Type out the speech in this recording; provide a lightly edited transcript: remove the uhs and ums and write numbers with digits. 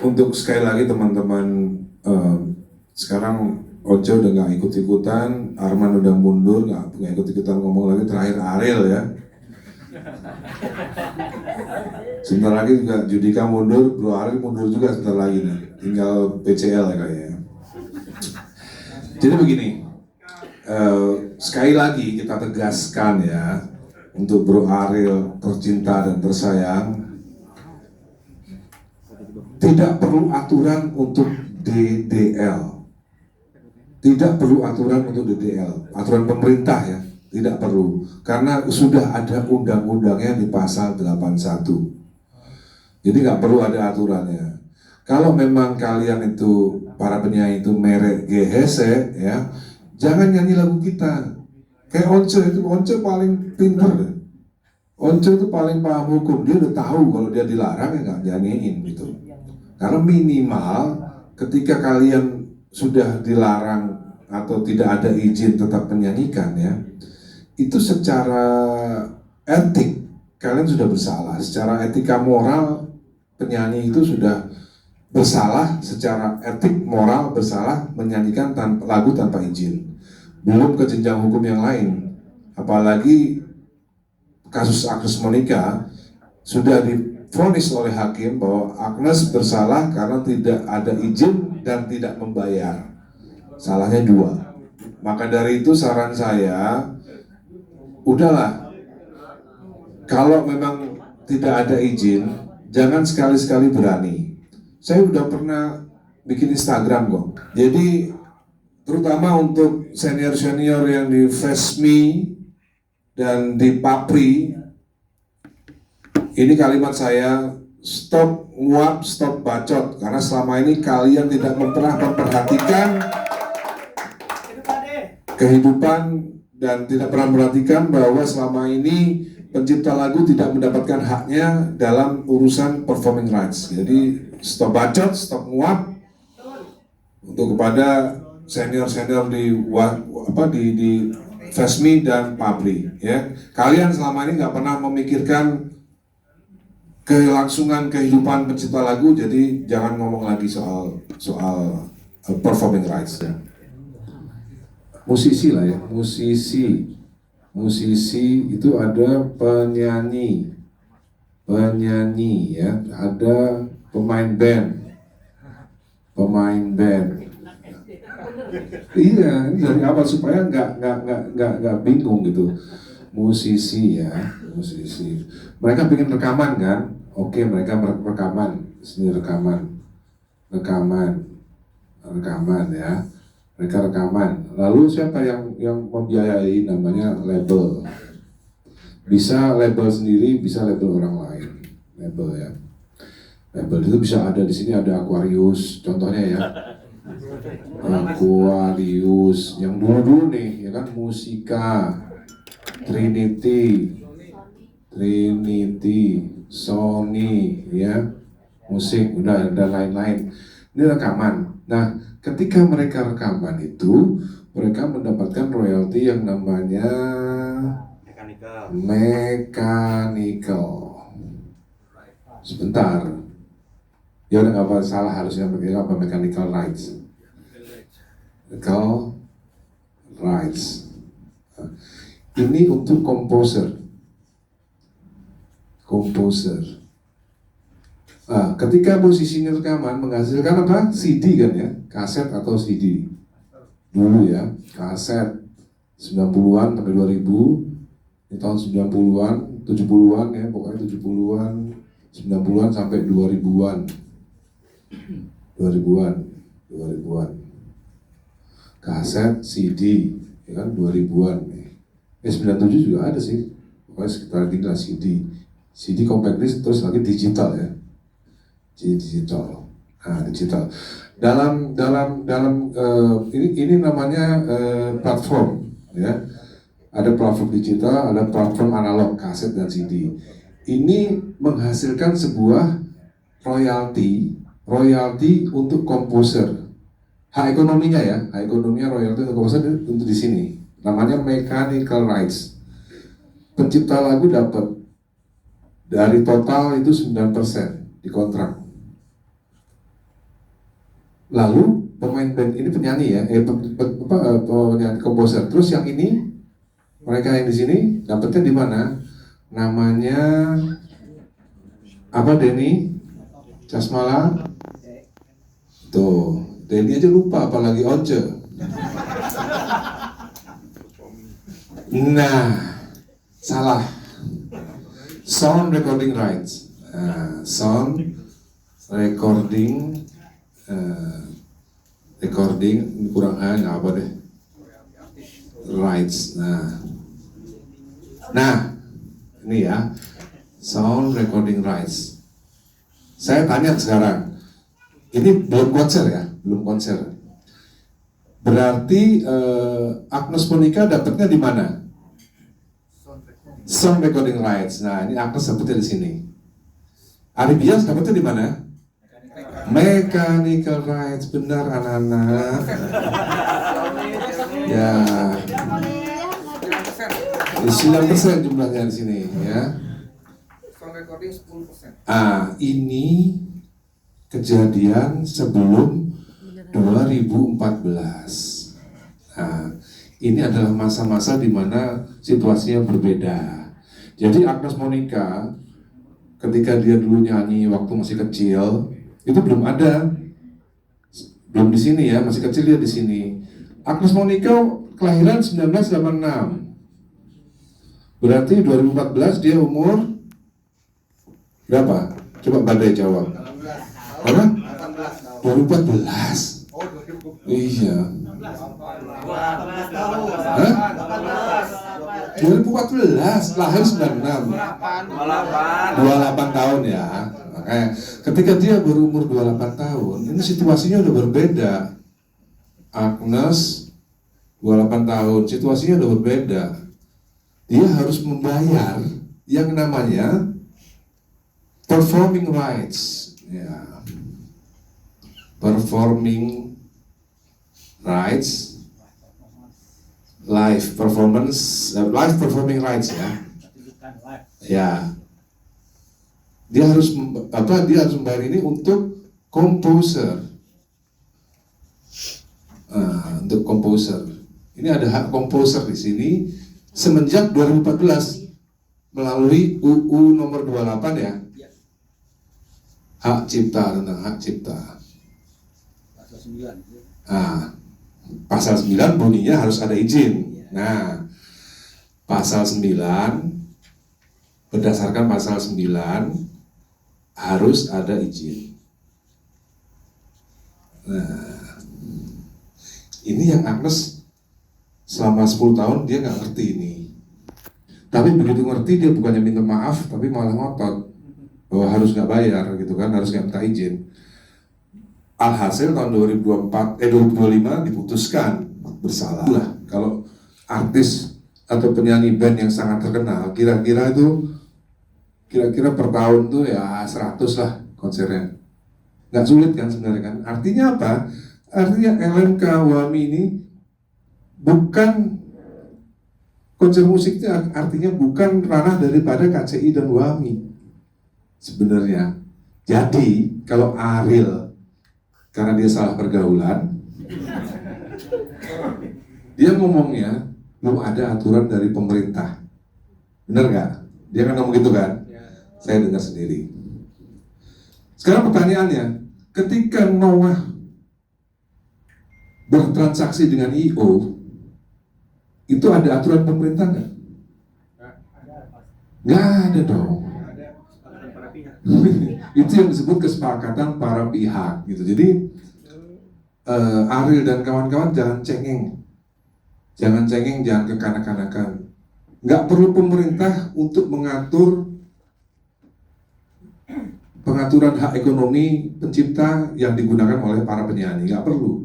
Untuk sekali lagi teman-teman, sekarang Oce udah nggak ikut-ikutan, Arman udah mundur, nggak ikut-ikutan ngomong lagi. Terakhir Ariel ya. Sebentar lagi juga Judika mundur, Bro Ariel mundur juga sebentar lagi nih. Tinggal PCL ya kayaknya. Jadi begini, sekali lagi kita tegaskan ya, untuk Bro Ariel tercinta dan tersayang, tidak perlu aturan untuk DDL. Tidak perlu aturan untuk DDL. Aturan pemerintah ya, tidak perlu. Karena sudah ada undang-undangnya di pasal 81. Jadi nggak perlu ada aturannya. Kalau memang kalian itu, para penyanyi itu merek GHC ya, jangan nyanyi lagu kita. Kayak Once itu, Once paling pinter deh. Once itu paling paham hukum. Dia udah tahu kalau dia dilarang ya nggak nyanyiin gitu. Karena minimal ketika kalian sudah dilarang atau tidak ada izin tetap menyanyikan ya, itu secara etik kalian sudah bersalah. Secara etika moral penyanyi itu sudah bersalah, secara etik moral bersalah menyanyikan lagu tanpa izin. Belum ke jenjang hukum yang lain. Apalagi kasus Agnes Monica sudah divonis oleh hakim bahwa Agnes bersalah karena tidak ada izin dan tidak membayar. Salahnya 2. Maka dari itu saran saya, udahlah, kalau memang tidak ada izin, jangan sekali-sekali berani. Saya udah pernah bikin Instagram kok. Jadi terutama untuk senior-senior yang di FESMI dan di PAPRI, ini kalimat saya, stop nguap, stop bacot. Karena selama ini kalian tidak pernah memperhatikan kehidupan dan tidak pernah memperhatikan bahwa selama ini pencipta lagu tidak mendapatkan haknya dalam urusan performing rights. Jadi stop bacot, stop nguap. Untuk kepada senior-senior di FESMI dan PAPRI ya. Kalian selama ini nggak pernah memikirkan kelangsungan kehidupan pencipta lagu, jadi jangan ngomong lagi soal performing rights ya. Musisi lah ya, musisi itu ada penyanyi ya, ada pemain band. Iya, dari awal supaya nggak bingung gitu. Musisi ya, musisi. Mereka bikin rekaman kan? Oke, mereka rekaman, sini rekaman ya. Mereka rekaman. Lalu siapa yang membiayai? Namanya label. Bisa label sendiri, bisa label orang lain. Label ya. Label itu bisa ada di sini, ada Aquarius, contohnya ya. Aquarius, yang dulu nih, ya kan, Musika, Trinity, Sony, ya, musik, udah ada lain-lain. Ini rekaman. Nah, ketika mereka rekaman itu, mereka mendapatkan royalti yang namanya mechanical. Sebentar. Ya udah nggak apa salah, harusnya apa mechanical rights. Mechanical rights. Ini untuk komposer. Nah, ketika musisi rekaman menghasilkan apa? CD kan ya, kaset atau CD. Dulu ya, kaset 90-an sampai 2000, di tahun 90-an, 70-an ya, pokoknya 70-an, 90-an sampai 2000-an. 2000-an. Kaset, CD, ya kan 2000-an. 97 juga ada sih. Pokoknya sekitar tinggal CD compact disc, terus lagi digital ya. Digital. Nah, digital. Dalam ini namanya platform ya. Ada platform digital, ada platform analog, kaset dan CD. Ini menghasilkan sebuah royalti untuk komposer. Hak ekonominya ya, hak ekonominya royalti untuk komposer untuk di sini. Namanya mechanical rights. Pencipta lagu dapat dari total itu 9% di kontrak. Lalu pemain band ini penyanyi ya, penyanyi komposer. Terus yang ini mereka yang di sini dapetnya di mana? Namanya apa, Denny Casmala? Tuh, Denny aja lupa apalagi Once. Nah, salah. Sound recording rights. Sound recording ini kurang apa deh? Rights. Nah, ini ya, sound recording rights. Saya tanya sekarang, ini belum konser ya, belum konser. Berarti Agnes Monica dapatnya di mana? Sound recording rights. Nah, ini Agnes dapatnya di sini. Ari Bias dapatnya di mana? Mechanical rights, benar anak-anak. Ya. 9% jumlahnya di sini ya. Sound recording 10%. Ini kejadian sebelum 2014. Ini adalah masa-masa di mana situasinya berbeda. Jadi Agnes Monica ketika dia dulu nyanyi waktu masih kecil, itu belum ada, belum di sini ya, masih kecil dia di sini. Agnes Monica kelahiran 1986. Berarti 2014 dia umur berapa? Coba Badai jawab. Berapa? 2014. Oh, 2000. Iya. 18 tahun. Hah? 2014, lahir 96. 28 tahun ya. Makanya ketika dia berumur 28 tahun, ini situasinya udah berbeda. Agnes 28 tahun, situasinya udah berbeda. Dia harus membayar yang namanya performing rights. Ya. Performing rights, live performing rights ya. Ya. Dia harus membayar ini untuk komposer. Untuk komposer. Ini ada hak komposer di sini semenjak 2014 melalui UU nomor 28 ya. Hak cipta, tentang hak cipta. Pasal 9 bunyinya harus ada izin. Nah, pasal 9 berdasarkan pasal 9 harus ada izin. Nah, ini yang Agnes selama 10 tahun dia nggak ngerti ini. Tapi begitu ngerti dia bukannya minta maaf, tapi malah ngotot bahwa harus nggak bayar gitu kan, harus nggak minta izin. Alhasil tahun 2025 diputuskan bersalah lah. Kalau artis atau penyanyi band yang sangat terkenal, kira-kira per tahun tuh ya 100 lah konsernya. Nggak sulit kan sebenarnya kan. Artinya apa? Artinya LMK WAMI ini bukan konser musiknya, artinya bukan ranah daripada KCI dan WAMI sebenarnya. Jadi kalau Ariel karena dia salah pergaulan, dia ngomongnya belum ada aturan dari pemerintah, bener nggak? Dia kan ngomong gitu kan? Saya dengar sendiri. Sekarang pertanyaannya, ketika Noah bertransaksi dengan IO, itu ada aturan pemerintah nggak? Nggak ada dong. Itu yang disebut kesepakatan para pihak gitu. Jadi Ariel dan kawan-kawan jangan cengeng, jangan kekanak-kanakan. Nggak perlu pemerintah untuk mengatur pengaturan hak ekonomi pencipta yang digunakan oleh para penyanyi, nggak perlu.